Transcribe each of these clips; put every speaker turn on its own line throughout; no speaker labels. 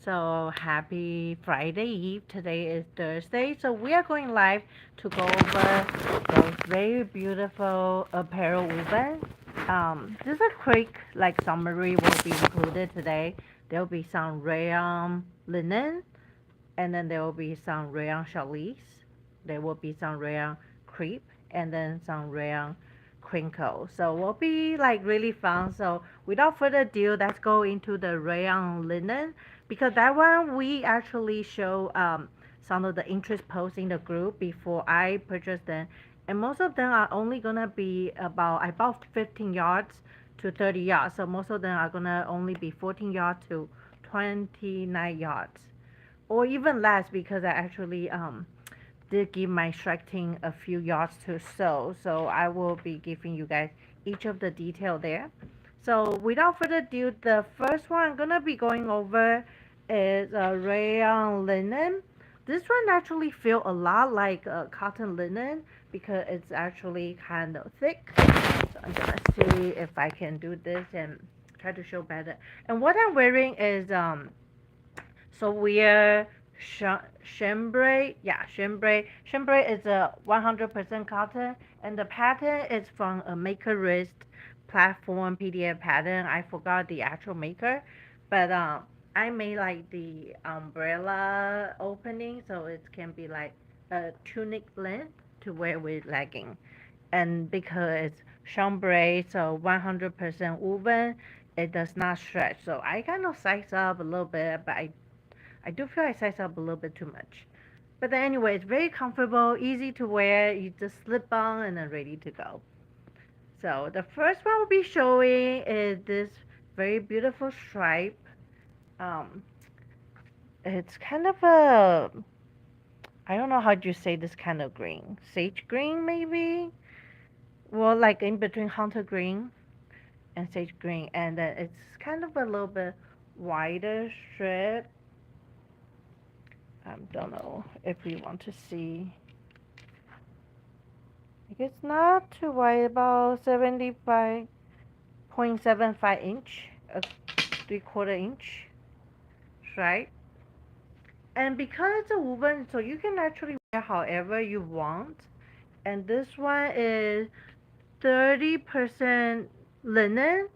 So happy Friday Eve. Today is Thursday. So we are going live to go over those very beautiful apparel woven. Just a quick summary will be included today. There will be some rayon linen, and then there will be some rayon challis. There will be some rayon crepe, and then some rayon crinkle. So will be really fun. So without further ado, let's go into the rayon linen, because that one we actually show some of the interest posts in the group before I purchased them, and most of them are only gonna be about 15 yards to 30 yards. So most of them are gonna only be 14 yards to 29 yards, or even less, because I actually did give my strike team a few yards to sew. So I will be giving you guys each of the detail there. So without further ado, the first one I'm gonna be going over is a rayon linen. This one actually feel a lot like cotton linen because it's actually kind of thick. So I'm gonna see if I can do this and try to show better. And what I'm wearing is Seweird chambray. Yeah, chambray. Chambray is a 100% cotton, and the pattern is from a maker wrist platform PDF pattern. I forgot the actual maker, but I made the umbrella opening, so it can be like a tunic length to wear with legging. And because it's chambray, so 100% woven, it does not stretch. So I kind of size up a little bit, but I do feel I size up a little bit too much. But then anyway, it's very comfortable, easy to wear. You just slip on and then ready to go. So the first one we'll be showing is this very beautiful stripe. Um, it's kind of a, I don't know how you say this kind of green. Sage green maybe? Well, like in between hunter green and sage green. And then it's kind of a little bit wider strip. Don't know if we want to see. It's not too wide, about 75.75 inch, a 3/4 inch, right? And because it's a woven, so you can actually wear however you want. And this one is 30% linen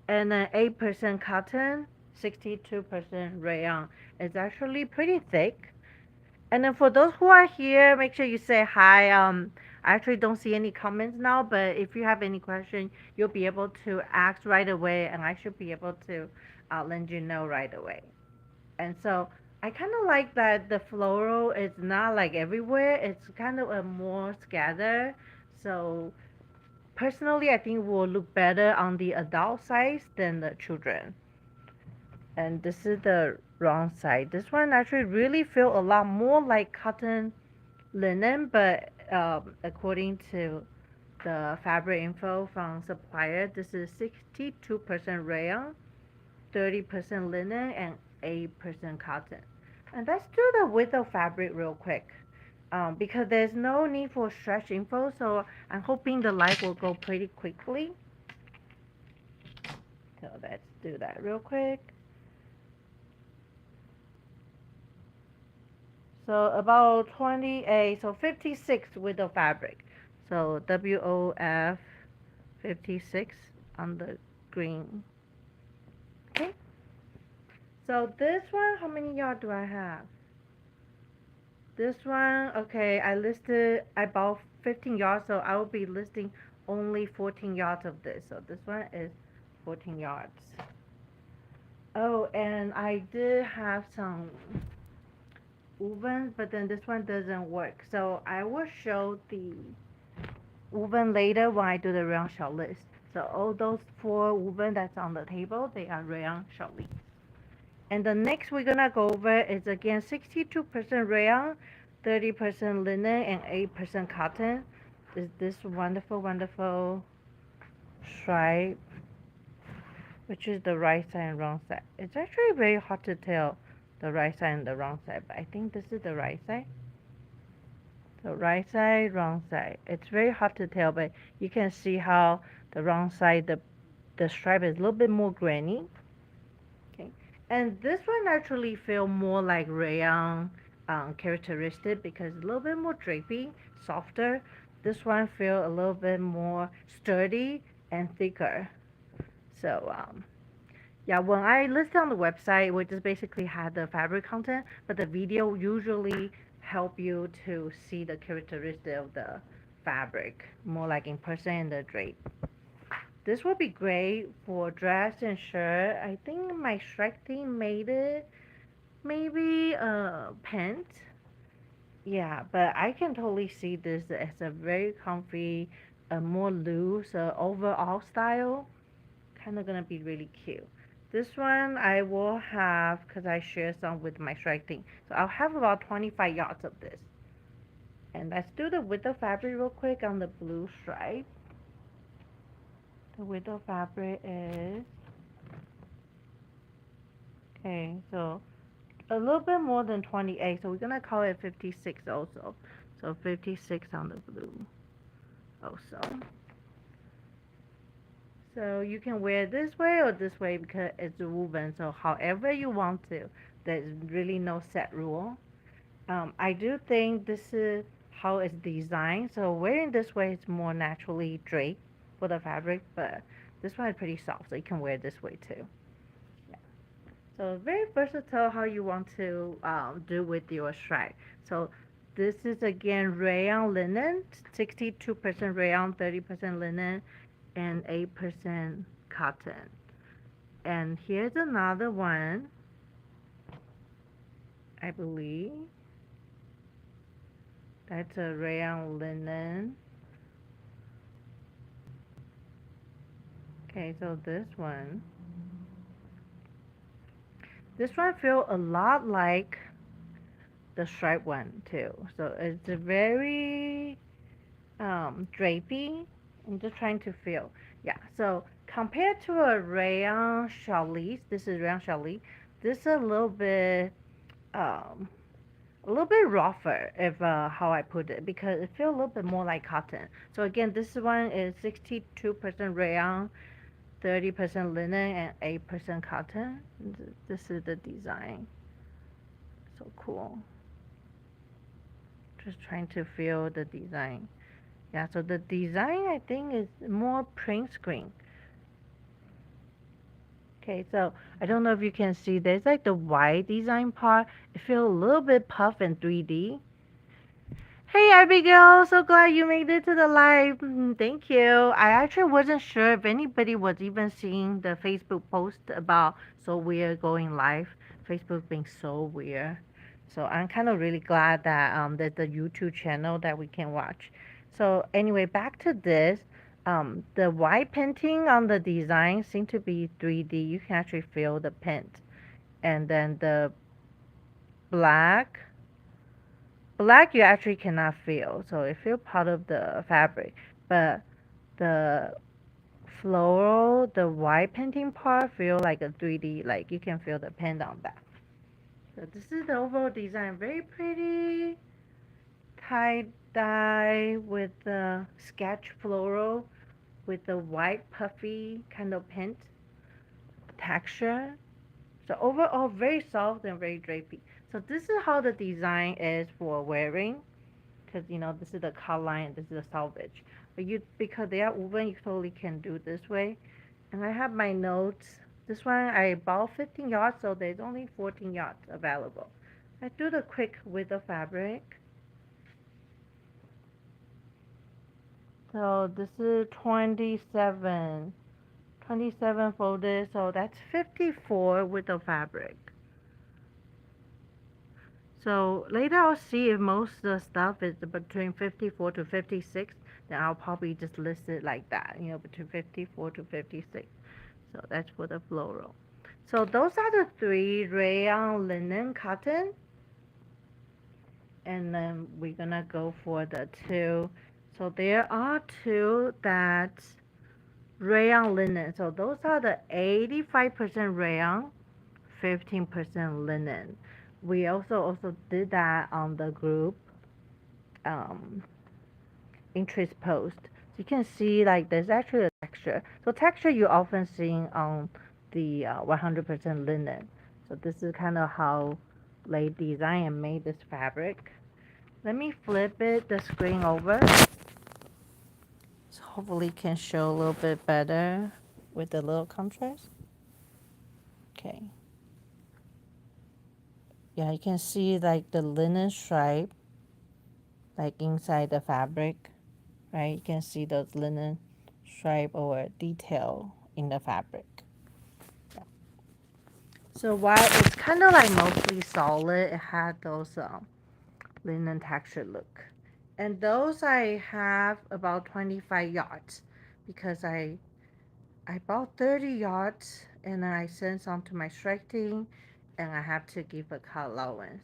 and then 8% cotton, 62% rayon. It's actually pretty thick. And then for those who are here, make sure you say hi. I actually don't see any comments now, but if you have any question, you'll be able to ask right away, and I should be able to let you know right away. And so I kind of like that the floral is not like everywhere. It's kind of a more scattered. So personally, I think will look better on the adult size than the children. And this is the wrong side. This one actually really feel a lot more like cotton linen, but according to the fabric info from supplier, this is 62% rayon, 30% linen, and 8% cotton. And let's do the width of fabric real quick. Because there's no need for stretch info, so I'm hoping the light will go pretty quickly. So let's do that real quick. So about 28, so 56 width of fabric. So WOF 56 on the green. Okay. So this one, how many yards do I have? This one, okay, I listed about 15 yards, so I will be listing only 14 yards of this. So this one is 14 yards. Oh, and I did have some woven, but then this one doesn't work. So I will show the woven later when I do the rayon shell list. So all those 4 woven that's on the table, they are rayon shell list. And the next we're gonna go over is again 62% rayon, 30% linen, and 8% cotton. Is this wonderful, wonderful stripe, which is the right side and wrong side. It's actually very hard to tell the right side and the wrong side, but I think this is the right side. So right side, wrong side. It's very hard to tell, but you can see how the wrong side, the stripe is a little bit more grainy. Okay. And this one actually feel more like rayon characteristic because a little bit more drapey, softer. This one feel a little bit more sturdy and thicker. So yeah, when I listed on the website, we just basically had the fabric content, but the video usually help you to see the characteristic of the fabric more like in person and the drape. This would be great for dress and shirt. I think my Shrek team made it. Maybe pants. Yeah, but I can totally see this as a very comfy, more loose, overall style. Kind of gonna be really cute. This one I will have because I share some with my Shrek team. So I'll have about 25 yards of this. And let's do the width of fabric real quick on the blue stripe. The width of fabric is okay. So a little bit more than 28, so we're gonna call it 56 also. So 56 on the blue also. So you can wear this way or this way because it's woven. So however you want to. There's really no set rule. I do think this is how it's designed. So wearing this way is more naturally draped for the fabric, but this one is pretty soft, so you can wear this way too. Yeah. So very versatile how you want to do with your stripe. So this is again rayon linen, 62% rayon, 30% linen, and 8% cotton. And here's another one, I believe. That's a rayon linen. Okay, so this one feels a lot like the striped one too. So it's a very drapey. I'm just trying to feel. Yeah, so compared to a rayon challis, this is rayon challis. This is um, a little bit rougher if how I put it because it feels a little bit more like cotton. So again, this one is 62% rayon, 30% linen, and 8% cotton. This is the design. So cool. Just trying to feel the design. Yeah, so the design I think is more print screen. Okay, so I don't know if you can see there's like the white design part. It feels a little bit puff and 3D. Hey Abigail, so glad you made it to the live. Thank you. I actually wasn't sure if anybody was even seeing the Facebook post about Seweird going live. Facebook being so weird. So I'm kind of really glad that there's the YouTube channel that we can watch. So anyway, back to this. The white painting on the design seem to be 3D. You can actually feel the paint. And then the black black you actually cannot feel, so it feels part of the fabric. But the floral, the white painting part feel like a 3D, like you can feel the paint on that. So this is the overall design, very pretty tie dye with the sketch floral with the white puffy kind of paint texture. So overall, very soft and very drapey. So this is how the design is for wearing, because this is the cut line, this is the salvage. But because they are woven, you totally can do this way. And I have my notes. This one I bought 15 yards, so there's only 14 yards available. I do the quick with the fabric. So this is 27 folded, so that's 54 with the fabric. So later I'll see if most of the stuff is between 54 to 56, then I'll probably just list it like that, between 54 to 56. So that's for the floral. So those are the three: rayon, linen, cotton. And then we're gonna go for the two. So there are two that's rayon linen. So those are the 85% rayon, 15% linen. We also did that on the group interest post. So you can see like there's actually a texture. So texture you often see on the 100% linen. So this is kind of how they design and made this fabric. Let me flip it, the screen over. So hopefully can show a little bit better with the little contrast. Okay. Yeah, you can see like the linen stripe like inside the fabric, right? You can see those linen stripe or detail in the fabric. Yeah. So while it's kind of like mostly solid, it had those linen texture look. And those I have about 25 yards because I bought 30 yards and I sent some to my strike team and I have to give a cut allowance.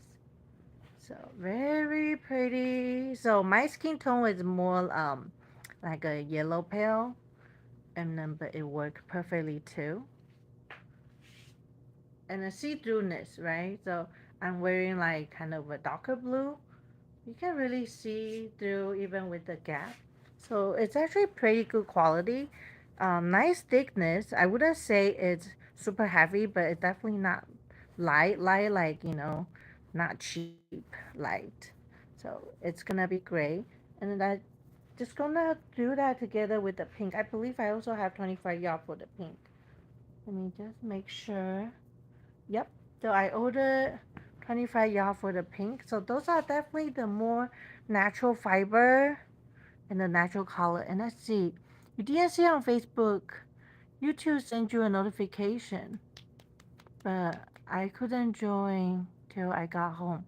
So very pretty. So my skin tone is more like a yellow pale, and then but it worked perfectly too. And the see-throughness, right? So I'm wearing like kind of a darker blue. You can really see through even with the gap. So it's actually pretty good quality. Nice thickness. I wouldn't say it's super heavy, but it's definitely not light like not cheap light. So it's gonna be great. And then I just gonna do that together with the pink. I believe I also have 25 yard for the pink. Let me just make sure. Yep. So I ordered 25 yard for the pink. So those are definitely the more natural fiber and the natural color. And let's see. You didn't see on Facebook. YouTube sent you a notification, but I couldn't join till I got home.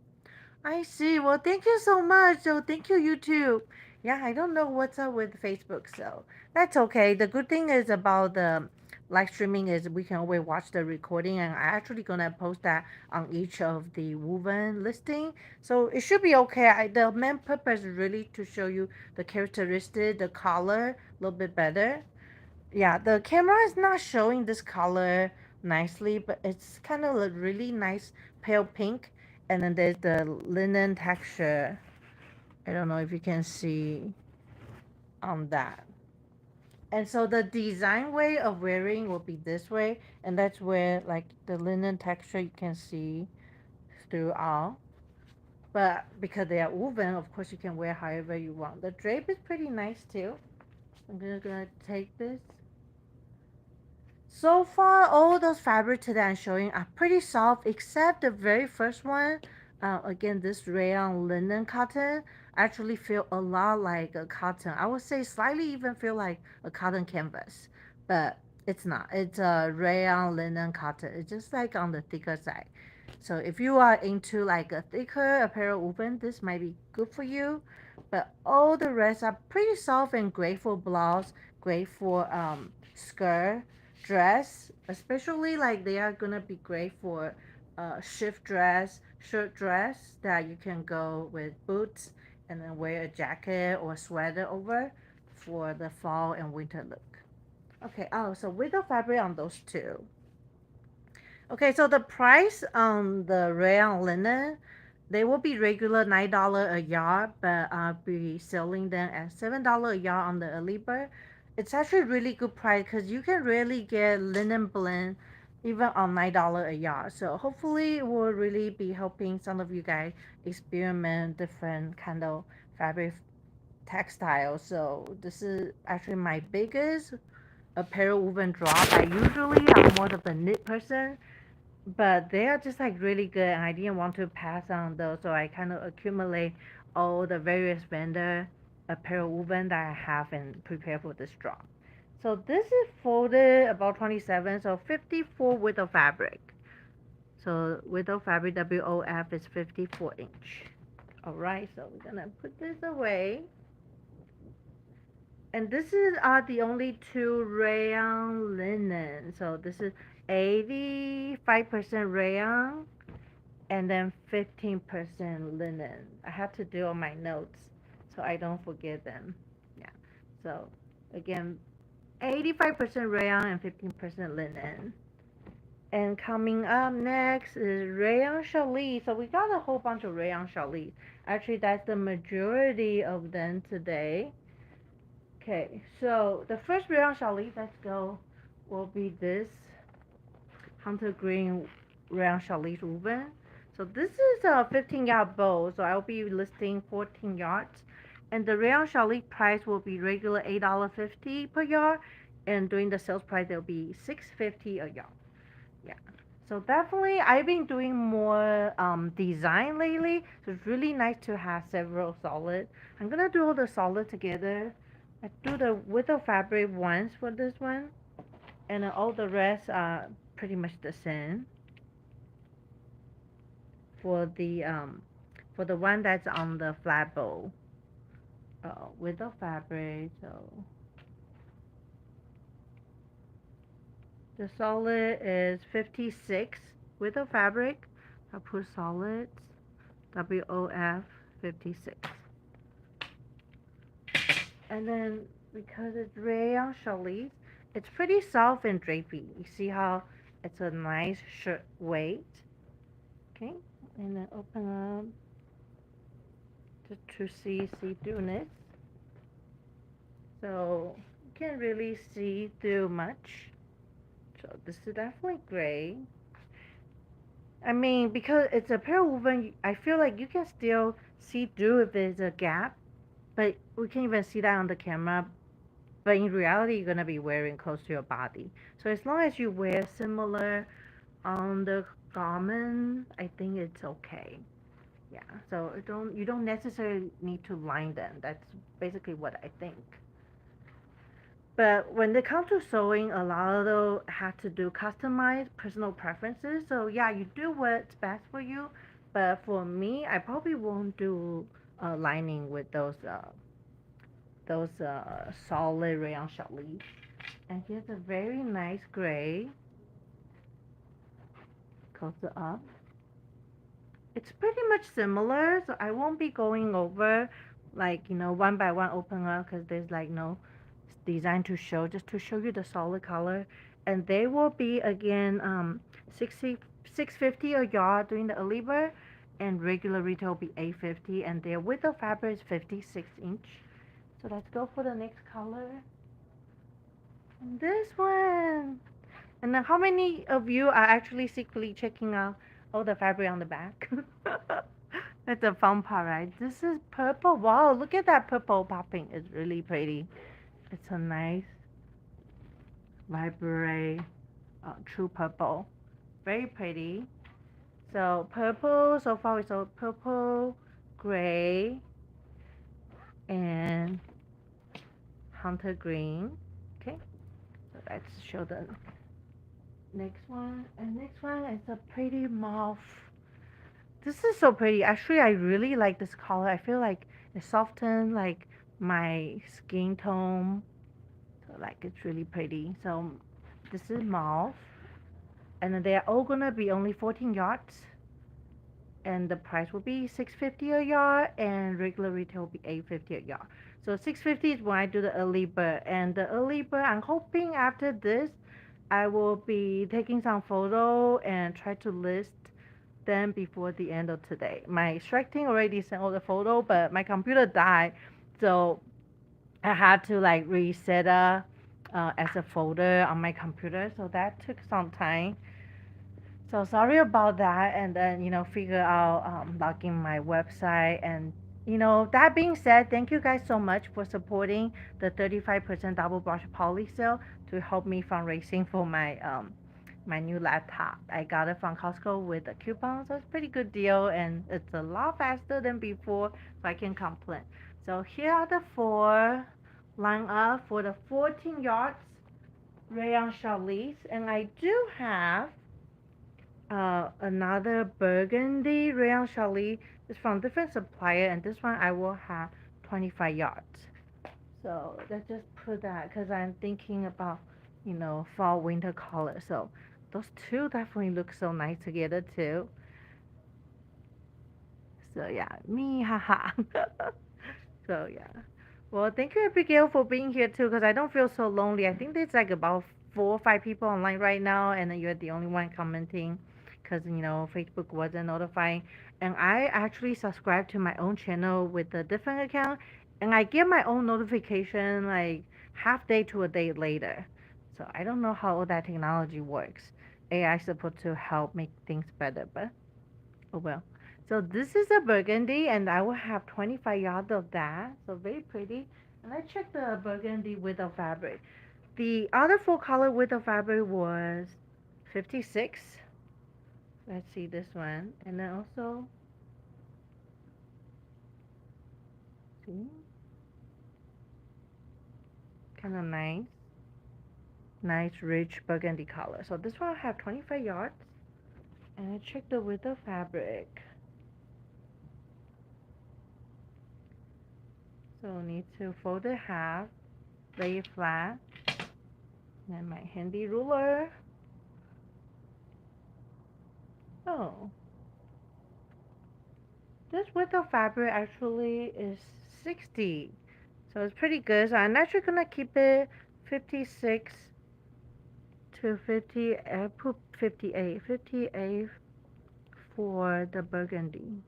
I see. Well, thank you so much. So thank you, YouTube. Yeah, I don't know what's up with Facebook, so that's okay. The good thing is about the live streaming is we can always watch the recording, and I'm actually gonna post that on each of the woven listing, so it should be okay. The main purpose is really to show you the characteristic, the color a little bit better. Yeah, the camera is not showing this color nicely, but it's kind of a really nice pale pink. And then there's the linen texture. I don't know if you can see on that. And so the design way of wearing will be this way, and that's where like the linen texture you can see throughout. But because they are woven, of course you can wear however you want. The drape is pretty nice too. I'm gonna take this. So far, all those fabrics that I'm showing are pretty soft, except the very first one. Again, this rayon linen cotton actually feel a lot like a cotton. I would say slightly even feel like a cotton canvas, but it's not. It's a rayon linen cotton. It's just like on the thicker side. So if you are into like a thicker apparel woven, this might be good for you. But all the rest are pretty soft and great for blouse, great for skirt dress, especially like they are gonna be great for shift dress, shirt dress that you can go with boots and then wear a jacket or sweater over for the fall and winter look. Okay, oh, so with the fabric on those two. Okay, so the price on the rayon linen, they will be regular $9 a yard, but I'll be selling them at $7 a yard on the early bird. It's actually really good price because you can really get linen blend even on $9 a yard. So hopefully it will really be helping some of you guys experiment different kind of fabric textiles. So this is actually my biggest apparel woven drop. I usually am more of a knit person, but they are just like really good and I didn't want to pass on those, so I kind of accumulate all the various vendor apparel woven that I have and prepare for this drop. So this is folded about 27, so 54 width of fabric. So width of fabric WOF is 54 inch. Alright, so we're gonna put this away. And this is the only two rayon linen. So this is 85% rayon and then 15% linen. I have to do all my notes so I don't forget them. Yeah. So again, 85% rayon and 15% linen. And coming up next is rayon challis. So we got a whole bunch of rayon challis. Actually, that's the majority of them today. Okay, so the first rayon challis, let's go, will be this hunter green rayon challis woven. So this is a 15-yard bow, so I'll be listing 14 yards. And the rayon challis price will be regular $8.50 per yard, and during the sales price it'll be $6.50 a yard. Yeah. So definitely, I've been doing more design lately. So it's really nice to have several solid. I'm gonna do all the solid together. I do the width of fabric once for this one, and then all the rest are pretty much the same for the one that's on the flat bow. Width of fabric. So the solid is 56 width of fabric. I put solids. WOF 56. And then because it's rayon challis, it's pretty soft and drapey. You see how it's a nice shirt weight. Okay, and then open up to see throughness. So you can't really see through much. So this is definitely gray. I mean, because it's a apparel woven, I feel like you can still see through if there's a gap, but we can't even see that on the camera. But in reality, you're gonna be wearing close to your body. So as long as you wear similar on the garment, I think it's okay. Yeah. So you don't necessarily need to line them. That's basically what I think. But when it comes to sewing, a lot of those have to do customized personal preferences. So yeah, you do what's best for you. But for me, I probably won't do lining with those solid rayon challis. And here's a very nice gray. Close it up. It's pretty much similar, so I won't be going over like one by one open up because there's like no design to show, just to show you the solid color. And they will be again 650 a yard during the early bird, and regular retail will be 850, and their width of fabric is 56 inch. So let's go for the next color. And this one. And then how many of you are actually secretly checking out all the fabric on the back? That's the fun part, right? This is purple. Wow, look at that purple popping. It's really pretty. It's a nice, vibrant, true purple. Very pretty. So purple, so far we saw purple, gray, and hunter green. Okay, so let's show the next one. And next one is a pretty mauve. This is so pretty. Actually, I really like this color. I feel like it softens like my skin tone. So like it's really pretty. So this is mauve. And then they're all gonna be only 14 yards. And the price will be 650 a yard, and regular retail will be 850 a yard. So 650 is when I do the early bird. And the early bird, I'm hoping after this I will be taking some photo and try to list them before the end of today. My strike team already sent all the photo, but my computer died, so I had to like reset as a folder on my computer. So that took some time. So sorry about that, and then figure out logging my website. And that being said, thank you guys so much for supporting the 35% double brush poly sale to help me fundraising for my new laptop. I got it from Costco with a coupon, so it's a pretty good deal, and it's a lot faster than before, so I can complain. So here are the four line up for the 14 yards rayon challis, and I do have another burgundy rayon challis. It's from different supplier, and this one I will have 25 yards. So let's just put that because I'm thinking about fall winter color. So those two definitely look so nice together too. So yeah, me haha. So yeah. Well, thank you Abigail for being here too, because I don't feel so lonely. I think there's like about 4 or 5 people online right now, and then you're the only one commenting because Facebook wasn't notifying. And I actually subscribed to my own channel with a different account, and I get my own notification like half day to a day later. So I don't know how all that technology works. AI supposed to help make things better, but oh well. So this is a burgundy, and I will have 25 yards of that. So very pretty. And I checked the burgundy width of fabric. The other full color width of fabric was 56. Let's see this one. And then also, see, kind of nice. Nice rich burgundy color. So this one I have 25 yards. And I checked the width of fabric. So need to fold it half, lay it flat. And my handy ruler. Oh, this width of fabric actually is 60. So it's pretty good. So I'm actually gonna keep it 56 to 50. I put 58. 58 for the burgundy.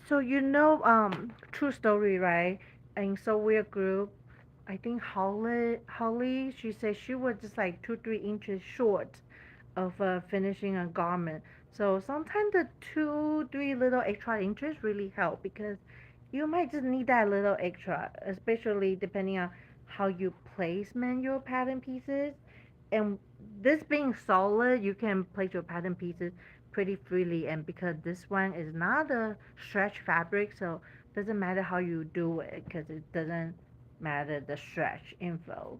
So true story, right? In Seweird group, I think Holly, she said she was just like 2-3 inches short of finishing a garment. So sometimes the 2-3 little extra inches really help because you might just need that little extra, especially depending on how you placement your pattern pieces. And this being solid, you can place your pattern pieces pretty freely. And because this one is not a stretch fabric, so doesn't matter how you do it because it doesn't matter the stretch info.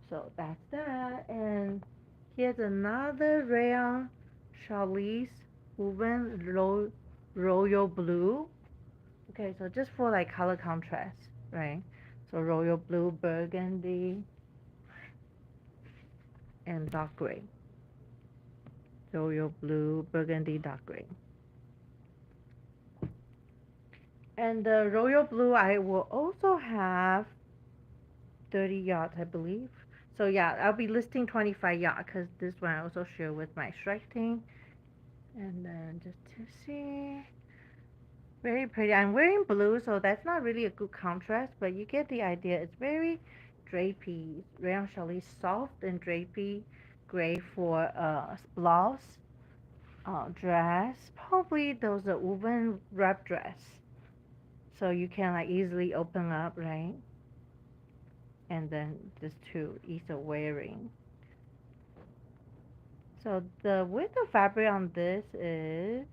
So that's that. And here's another rayon challis woven royal blue. Okay, so just for like color contrast, right? So royal blue, burgundy, and dark gray. Royal blue, burgundy, dark gray. And the royal blue, I will also have 30 yards, I believe. So yeah, I'll be listing 25 yards because this one I also share with my strike team. And then just to see, very pretty. I'm wearing blue, so that's not really a good contrast, but you get the idea. It's very drapey, rayon challis, soft and drapey, gray for blouse, dress. Probably those are woven wrap dress, so you can like easily open up, right? And then just to ease the wearing. So the width of fabric on this is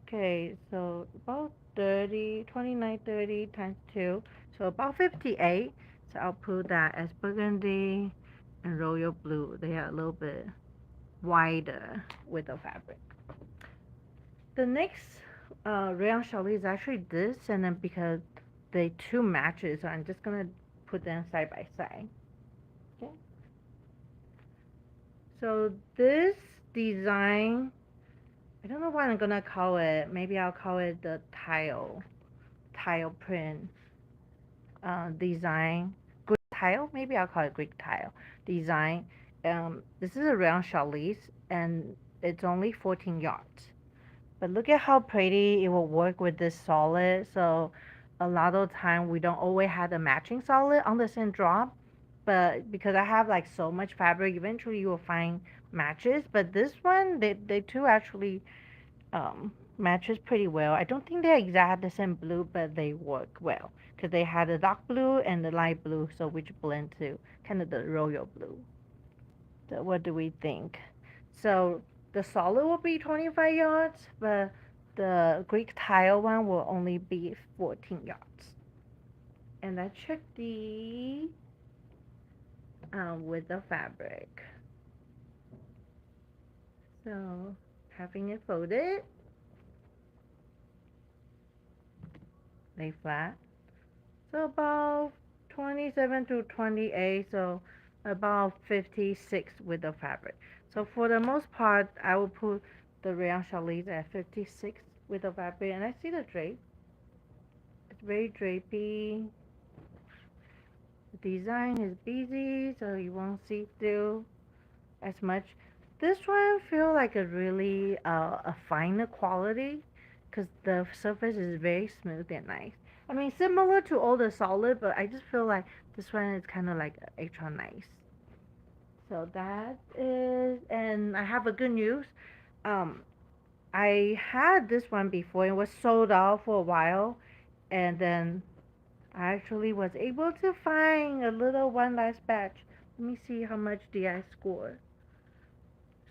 okay. So about 30, 29, 30 times 2, so about 58. So I'll put that as burgundy and royal blue. They are a little bit wider width of fabric. The next rayon challis is actually this, and then because they two matches, so I'm just gonna put them side by side. Okay. So this design, I don't know what I'm gonna call it. Maybe I'll call it the tile print design. Greek tile, maybe I'll call it Greek tile design. This is a rayon challis, and it's only 14 yards. But look at how pretty it will work with this solid. So a lot of time we don't always have the matching solid on the same drop. But because I have like so much fabric, eventually you will find matches. But this one, they two actually matches pretty well. I don't think they're exact the same blue, but they work well. Because they had the dark blue and the light blue, so which blend to kind of the royal blue. So what do we think? So the solid will be 25 yards, but the Greek tile one will only be 14 yards. And I checked the with the fabric. So having it folded, lay flat. So about 27 to 28, so about 56 with the fabric. So for the most part, I will put the rayon challis at 56 with the fabric, and I see the drape. It's very drapey. The design is busy, so you won't see through as much. This one feel like a really a finer quality because the surface is very smooth and nice. I mean, similar to all the solid, but I just feel like this one is kind of like extra nice. So that is, and I have a good news. Um, I had this one before. It was sold out for a while, and then I actually was able to find a little one last batch. Let me see how much did I score.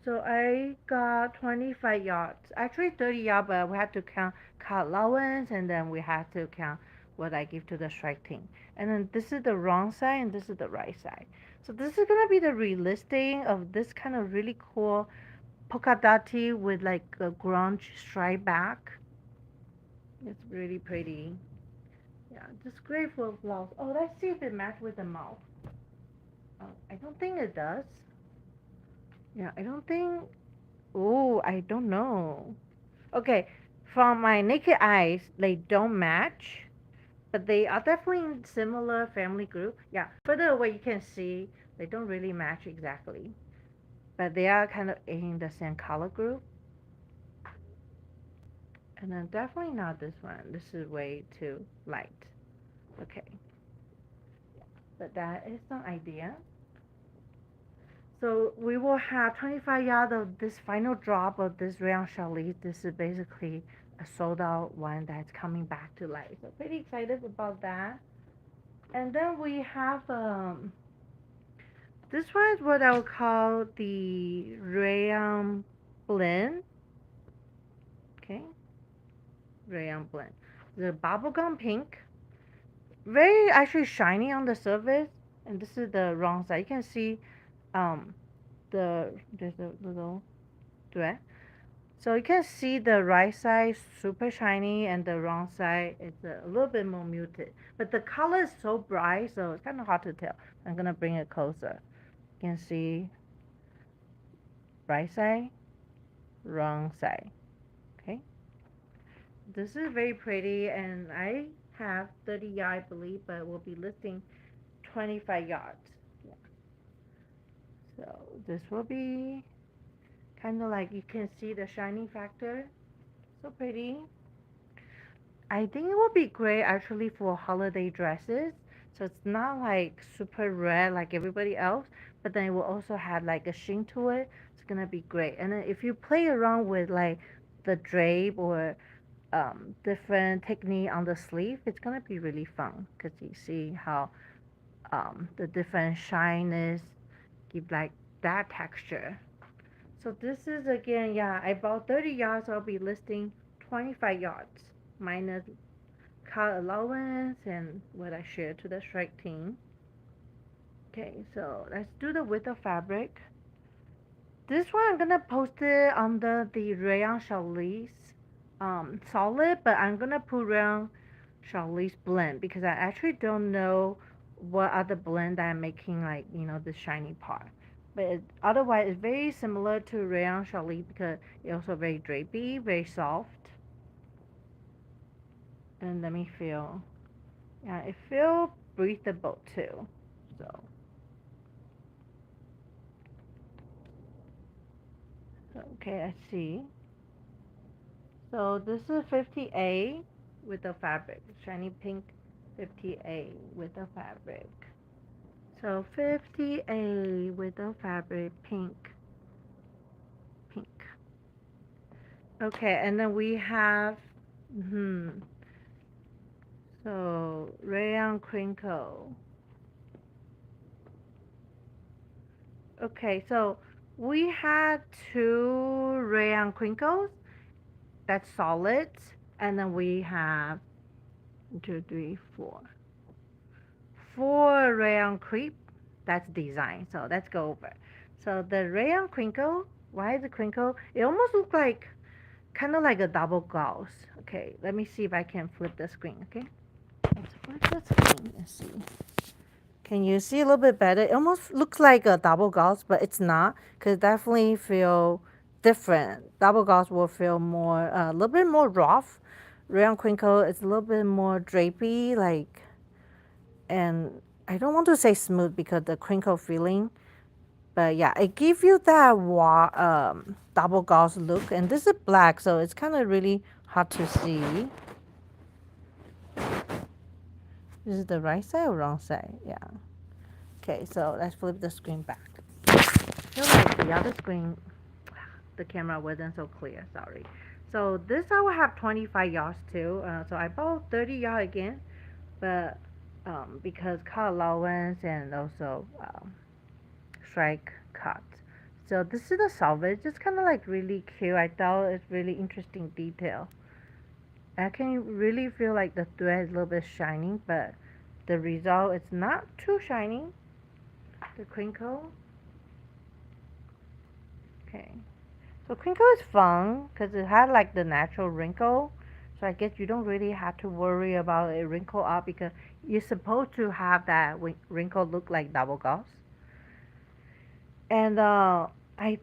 So I got 25 yards. Actually 30 yards, but we had to count car allowance, and then we had to count what I give to the strike team. And then this is the wrong side and this is the right side. So this is gonna be the relisting of this kind of really cool polka dotty with like a grunge stripe back. It's really pretty. Yeah, just great for blouse. Oh, let's see if it matches with the mouth. Oh, I don't think it does. Yeah, I don't think. Oh, I don't know. Okay, from my naked eyes, they don't match, but they are definitely in similar family group. Yeah, further away you can see they don't really match exactly, but they are kind of in the same color group. And then definitely not this one. This is way too light. Okay, but that is some idea. So we will have 25 yards of this final drop of this rayon Charlie. This is basically a sold out one that's coming back to life. So pretty excited about that. And then we have this one is what I would call the rayon blend. Okay, rayon blend. The bubblegum pink, very actually shiny on the surface. And this is the wrong side. You can see um there's a little thread. So you can see the right side super shiny and the wrong side is a little bit more muted. But the color is so bright, so it's kind of hard to tell. I'm gonna bring it closer. You can see right side, wrong side. Okay, this is very pretty, and I have 30 yards, I believe, but we'll be listing 25 yards. Yeah. So this will be kind of like you can see the shiny factor. So pretty. I think it would be great actually for holiday dresses. So it's not like super red like everybody else, but then it will also have like a sheen to it. It's gonna be great. And then if you play around with like the drape or different technique on the sleeve, it's gonna be really fun because you see how the different shyness give like that texture. So this is again, yeah, I bought 30 yards. I'll be listing 25 yards minus car allowance and what I share to the strike team. Okay, so let's do the width of fabric. This one I'm gonna post it under the rayon challis solid, but I'm gonna put rayon challis blend because I actually don't know what other blend that I'm making, like the shiny part. But otherwise it's very similar to rayon challis because it's also very drapey, very soft. And let me feel. Yeah, it feels breathable too. So, okay, let's see. So this is 50A with the fabric, shiny pink 50A with the fabric. So 50A with the fabric, pink, pink. Okay, and then we have, so rayon crinkle. Okay, so we had two rayon crinkles. That's solid. And then we have 1, 2, 3, 4. 4 rayon crepe. That's design. So let's go over. So the rayon crinkle, why is it crinkle? It almost looks like kind of like a double gauze. Okay, let me see if I can flip the screen. Okay, let's flip the screen and see. Can you see a little bit better? It almost looks like a double gauze, but it's not, because definitely feel different. Double gauze will feel more, a little bit more rough. Rayon crinkle is a little bit more drapey, like, and I don't want to say smooth because the crinkle feeling, but yeah, it gives you that double gauze look. And this is black, so it's kind of really hard to see. This is the right side or wrong side? Yeah. Okay, so let's flip the screen back. feel like the other screen, the camera wasn't so clear. Sorry. So this I will have 25 yards too. So I bought 30 yard again, but because car allowance and also strike cut. So this is the salvage. It's kind of like really cute. I thought it's really interesting detail. I can really feel like the thread is a little bit shiny, but the result is not too shiny. The crinkle. Okay. So crinkle is fun because it had like the natural wrinkle. So I guess you don't really have to worry about it wrinkle up because you're supposed to have that wrinkle look like double gloss. And I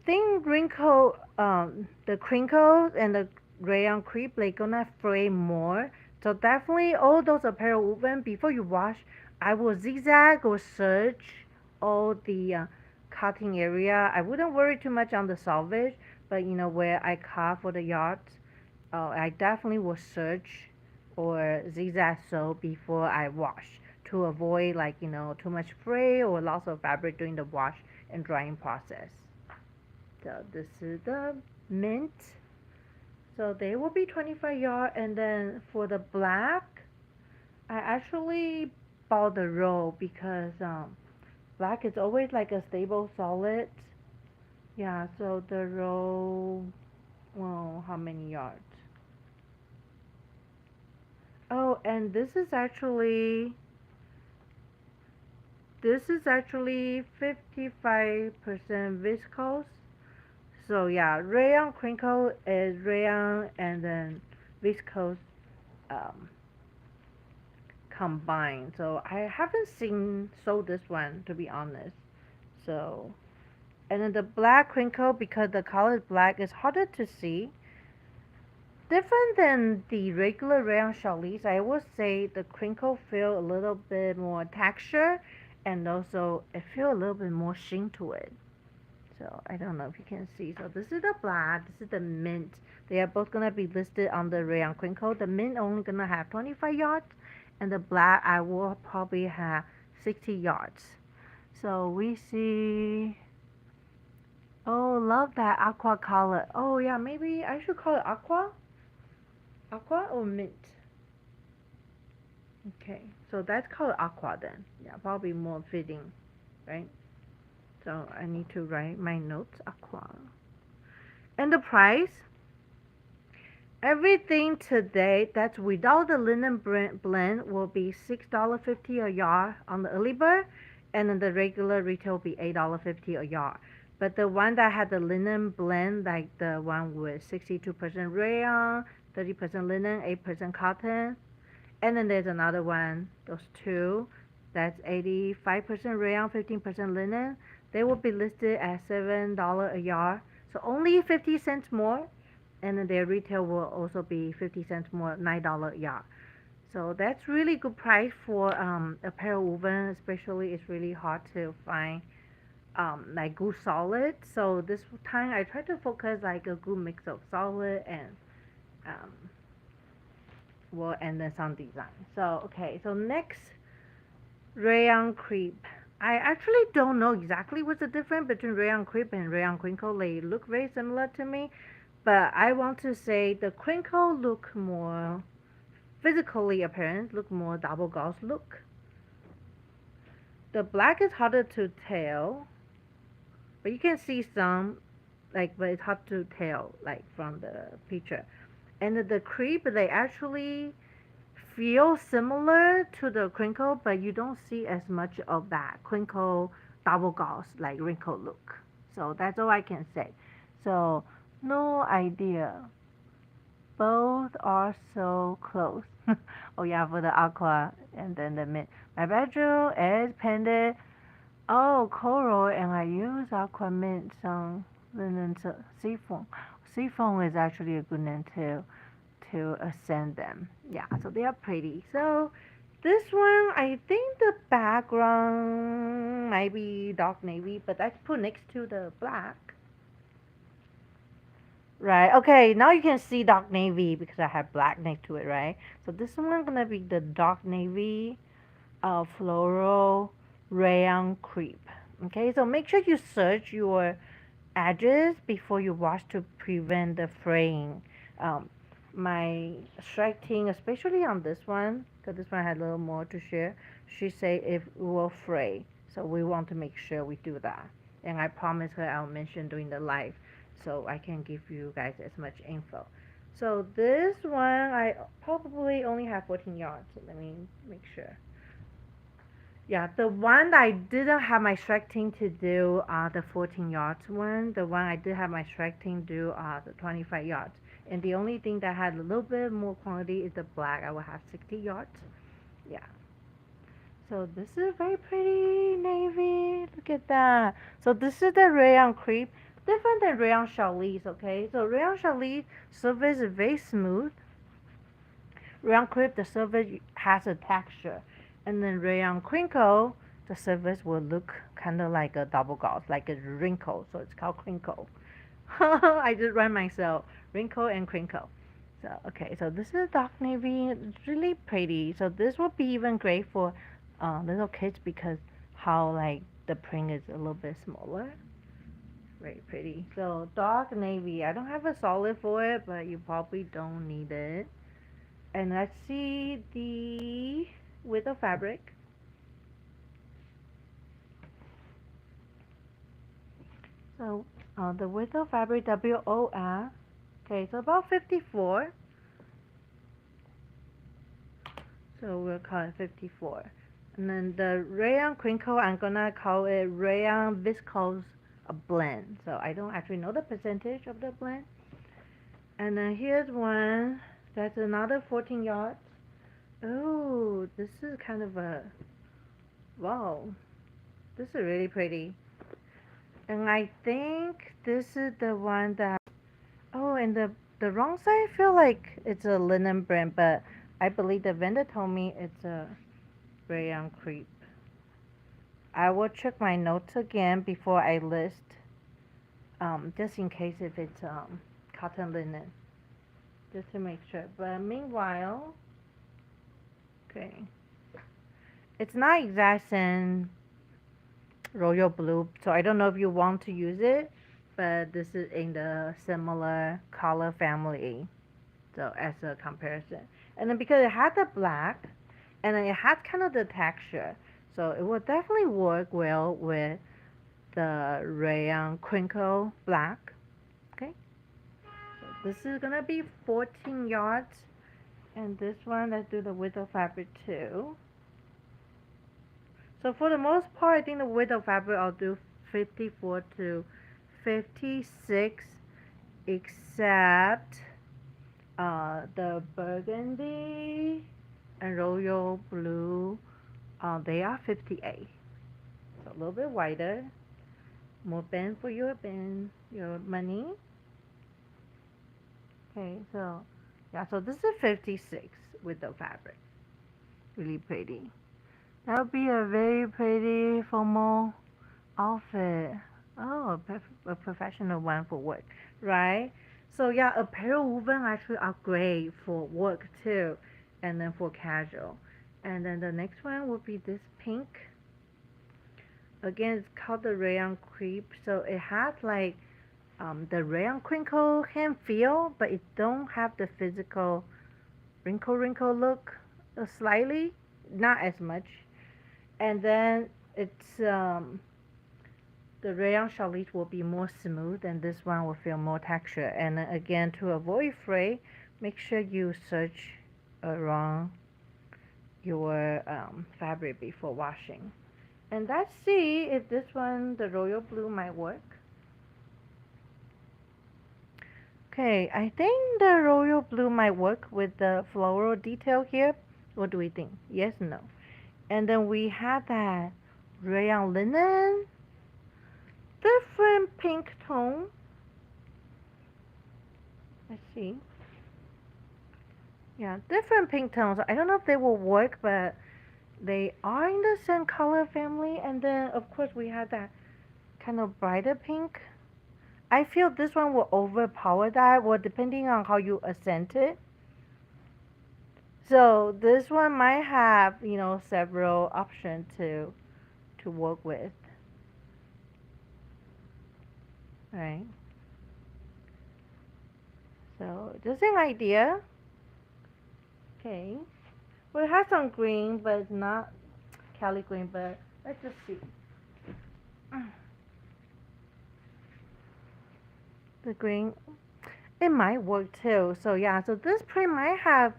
think the crinkles and the rayon creep, they're gonna fray more. So definitely all those apparel woven before you wash, I will zigzag or search all the cutting area. I wouldn't worry too much on the salvage, but where I cut for the yards, I definitely will search or zigzag sew before I wash to avoid like too much fray or loss of fabric during the wash and drying process. So this is the mint. So they will be 25 yard, and then for the black, I actually bought the roll because black is always like a stable solid. Yeah, so the roll, well, how many yards? Oh, and this is actually 55% viscose. So yeah, rayon crinkle is rayon and then viscose um, combined. So I haven't seen sold this one to be honest. So and then the black crinkle because the color is black is harder to see. Different than the regular rayon challis, I would say the crinkle feel a little bit more texture and also it feel a little bit more sheen to it. So I don't know if you can see. So this is the black, this is the mint. They are both gonna be listed on the rayon crinkle. The mint only gonna have 25 yards, and the black I will probably have 60 yards. So we see. Oh, love that aqua color. Oh yeah, maybe I should call it aqua or mint. Okay, so that's called aqua then. Yeah, probably more fitting, right? So I need to write my notes aqua. And the price, everything today that's without the linen blend will be $6.50 a yard on the early bird, and then the regular retail will be $8.50 a yard. But the one that had the linen blend, like the one with 62% rayon, 30% linen, 8% cotton, and then there's another one, those two, that's 85% rayon, 15% linen. They will be listed at $7 a yard, so only 50 cents more. And then their retail will also be 50 cents more, $9 a yard. So that's really good price for apparel woven, especially it's really hard to find like good solid. So this time I try to focus like a good mix of solid and um, well, and then some design. So okay, so next rayon crepe. I actually don't know exactly what's the difference between rayon crepe and rayon crinkle. They look very similar to me, but I want to say the crinkle look more physically apparent, look more double gloss look. The black is harder to tell, but you can see some, like, but it's hard to tell, like, from the picture. And the creep, they actually feel similar to the crinkle, but you don't see as much of that crinkle double gloss, like wrinkle look. So that's all I can say. So no idea. Both are so close. Oh yeah, for the aqua and then the mint. My bedroom is painted coral, and I use aqua mint some linen seafoam. Seafoam is actually a good name to ascend them. Yeah, so they are pretty. So this one, I think the background might be dark navy, but that's put next to the black. Right. Okay. Now you can see dark navy because I have black next to it, right? So this one gonna be the dark navy, floral rayon crepe. Okay, so make sure you search your edges before you wash to prevent the fraying. Um, my striking, especially on this one, because this one had a little more to share, she say it will fray. So we want to make sure we do that. And I promised her I'll mention during the live so I can give you guys as much info. So this one, I probably only have 14 yards. So let me make sure. Yeah, the one that I didn't have my strike team to do the 14 yards one. The one I did have my strike team do the 25 yards. And the only thing that had a little bit more quantity is the black. I will have 60 yards. Yeah. So this is very pretty navy. Look at that. So this is the rayon crepe. Different than rayon challis, okay? So rayon challis surface is very smooth. Rayon crepe, the surface has a texture. And then rayon crinkle, the surface will look kind of like a double gauze, like a wrinkle. So it's called crinkle. I just rhyme myself. Wrinkle and crinkle. So, okay, so this is dark navy. It's really pretty. So this would be even great for little kids because how like the print is a little bit smaller. Very pretty. So dark navy. I don't have a solid for it, but you probably don't need it. And let's see the width of fabric. So the width of fabric WOF. Okay, so about 54. So we'll call it 54. And then the rayon crinkle, I'm gonna call it rayon viscose blend. So I don't actually know the percentage of the blend. And then here's one. That's another 14 yards. Oh, this is kind of a wow. This is really pretty. And I think this is the one that oh, and the wrong side I feel like it's a linen brand, but I believe the vendor told me it's a rayon crepe. I will check my notes again before I list, just in case if it's cotton linen, just to make sure. But meanwhile, okay, it's not exact in royal blue, so I don't know if you want to use it, but this is in the similar color family, so as a comparison. And then because it had the black, and then it had kind of the texture, so it will definitely work well with the rayon crinkle black. Okay, so this is gonna be 14 yards, and this one, let's do the width of fabric too. So for the most part, I think the width of fabric I'll do 54 to 56, except the burgundy and royal blue, they are 58. So a little bit wider, more bend for your money. Okay, so yeah, so this is 56 with the fabric. Really pretty. That would be a very pretty formal outfit. Oh, a professional one for work, right? So yeah, apparel woven actually are great for work too, and then for casual. And then the next one would be this pink. Again, it's called the rayon crepe. So it has like the rayon crinkle hand feel, but it don't have the physical wrinkle look. Slightly, not as much. And then it's the rayon challis will be more smooth, and this one will feel more texture. And again, to avoid fray, make sure you search around your fabric before washing. And let's see if this one, the royal blue, might work. Okay, I think the royal blue might work with the floral detail here. What do we think? Yes, no. And then we have that rayon linen, different pink tone. Let's see. Yeah, different pink tones. I don't know if they will work, but they are in the same color family. And then, of course, we have that kind of brighter pink. I feel this one will overpower that, well, depending on how you accent it. So this one might have, several options to work with. right? So just an idea. Okay. Well, it has some green, but it's not Cali green. But let's just see. The green, it might work too. So yeah, so this print might have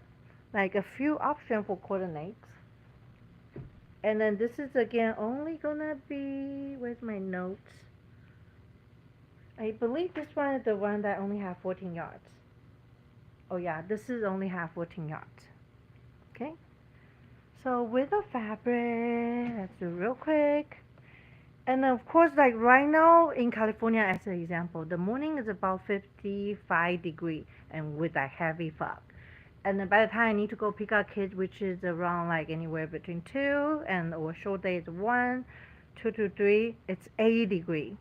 like a few options for coordinates. And then this is again only gonna be, where's my notes? I believe this one is the one that only have 14 yards. Oh yeah, this is only have 14 yards. Okay. So with the fabric, let's do real quick. And of course, like right now in California, as an example, the morning is about 55 degrees and with a heavy fog. And then by the time I need to go pick up kids, which is around like anywhere between 2 and or short day is 1, 2 to 3, it's 80 degrees.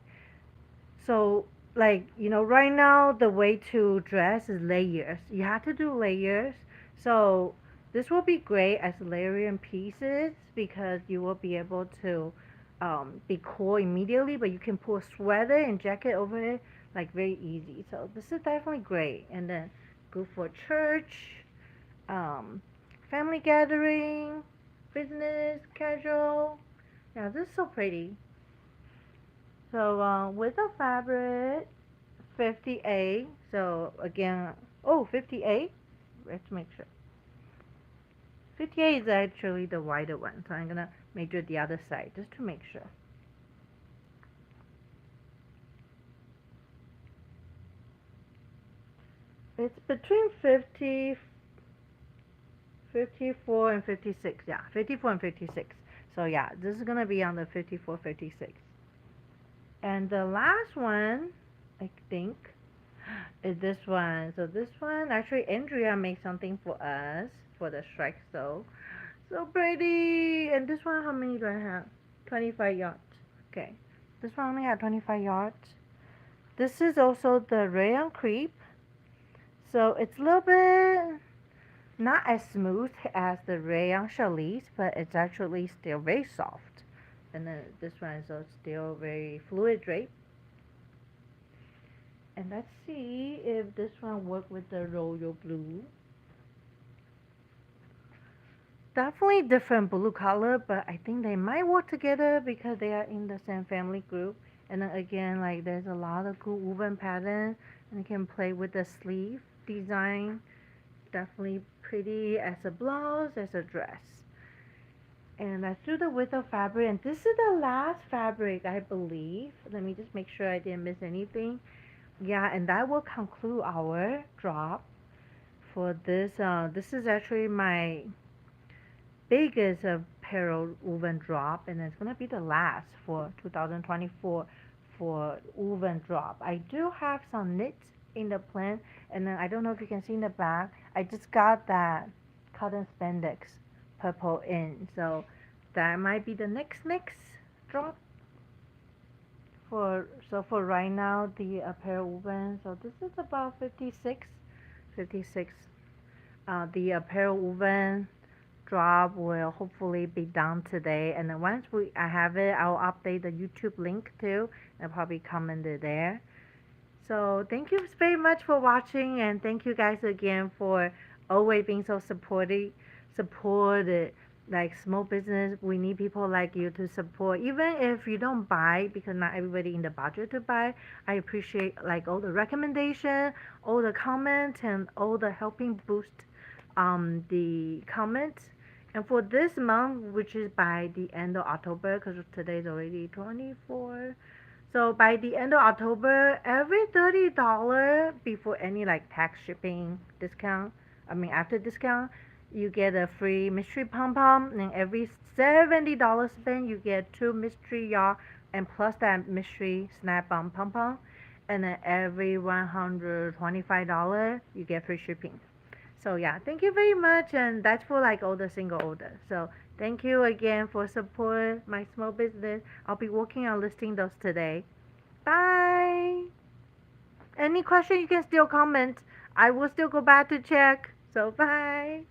So like, right now the way to dress is layers. You have to do layers. So this will be great as layering pieces because you will be able to be cool immediately, but you can pull a sweater and jacket over it like very easy. So this is definitely great. And then good for church, um, family gathering, business, casual. Yeah, this is so pretty. So with the fabric, 58. So again, oh, 58. Let's make sure. 58 is actually the wider one. So I'm gonna measure the other side just to make sure. It's between 50, 54 and 56. Yeah, 54 and 56. So yeah, this is gonna be on the 54, 56. And the last one, I think, is this one. So this one, actually, Andrea made something for us for the strike. So pretty. And this one, how many do I have? 25 yards. Okay. This one only had 25 yards. This is also the rayon crepe. So it's a little bit not as smooth as the rayon challis, but it's actually still very soft. And then this one is still very fluid drape. And let's see if this one work with the royal blue. Definitely different blue color, but I think they might work together because they are in the same family group. And then again, like there's a lot of cool woven pattern, and you can play with the sleeve design. Definitely pretty as a blouse, as a dress. And let's do the width of fabric. And this is the last fabric, I believe. Let me just make sure I didn't miss anything. Yeah, and that will conclude our drop for this. This is actually my biggest apparel woven drop, and it's gonna be the last for 2024 for woven drop. I do have some knits in the plan, and then I don't know if you can see in the back. I just got that cotton spandex purple in, so that might be the next drop. For right now the apparel woven. So this is about 56, 56. The apparel woven drop will hopefully be done today, and then once I have it, I'll update the YouTube link too and probably comment it there. So thank you very much for watching, and thank you guys again for always being so supported. Like small business, we need people like you to support. Even if you don't buy, because not everybody in the budget to buy, I appreciate like all the recommendation, all the comments, and all the helping boost the comments. And for this month, which is by the end of October, because today is already 24. So by the end of October, every $30 before any like tax shipping discount, I mean after discount, you get a free mystery pom pom, and every $70 spent, you get 2 mystery yarn, and plus that mystery snap on pom pom, and then every $125, you get free shipping. So yeah, thank you very much, and that's for like all the single order. So thank you again for support my small business. I'll be working on listing those today. Bye. Any question you can still comment. I will still go back to check. So bye.